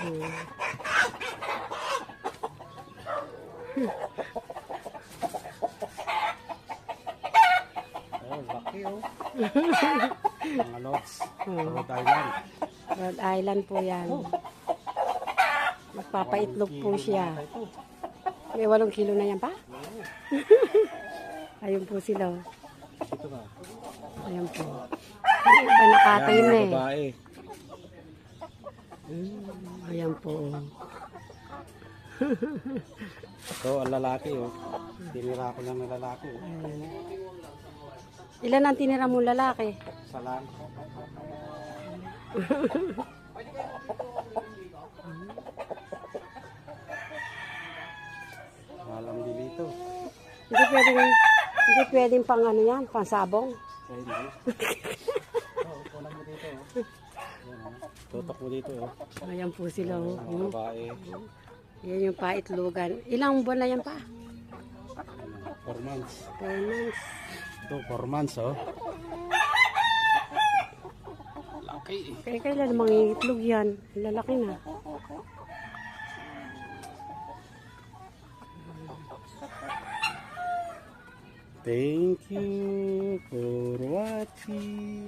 Oh, laki oh. Mga lots. Rhode Island. Rhode Island po yan. Magpapaitlog po siya. May 8 kilo na yan pa? Ayun po sila. Ito ba? Ayun po. Hindi pa nakatayo na eh. Babae. Ayan po. Ito ang lalaki oh. Tinira ko lang ng lalaki oh. Ilan ang tinira mong lalaki? Sa lang. Alam din dito. Hindi pwedeng pang ano yan, pang sabong. Ay, hindi. Oh, kulang mo dito oh. Ayan, oh. Tutok mo dito oh. Ayan po sila. Mga babae. Yan yung paitlogan. Ilang buwan na yan pa? 4 months. 4 months. Ito, 4 months oh. Laki. Kaya kailan mangingitlog yan? Lalaki na. Thank you for watching.